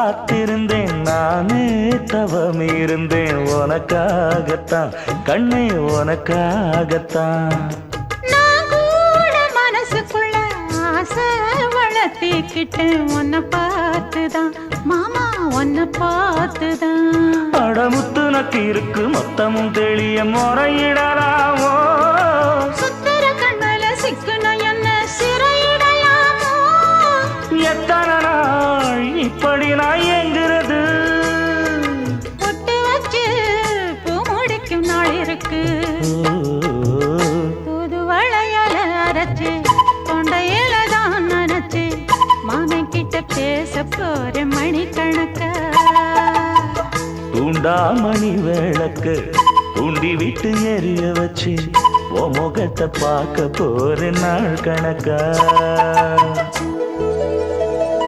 காத்திருந்தேன் நானே தவம் இருந்தேன் உனக்காகத்தான் கண்ணே உனக்காகத்தான் நான் கூட மனசுக்குள்ள ஆசை வளர்த்திக்கிட்டு உன்னை பார்த்துதான் மாமா உன்னை பார்த்துதான் அடமுத்து நக்கு இருக்கு மொத்தமும் தெளிய முறையிடலாமோ சுத்தர கண்மல சிக்குன என்ன சிறையிடலாமோ எத்தனை நாள் இப்படி நான் எங்கிறது பொட்டு வச்சு பூ முடிக்கும் நாள் இருக்கு புது வளையல அரைச்சு தொண்டையில தான் நினைச்சு மாமன் கிட்ட பேச போற மணிக்கணக்கா தூண்டாமணி விளக்கு தூண்டி விட்டு எரிய வச்சு உன் முகத்தை பார்க்க போற நாள் கணக்கா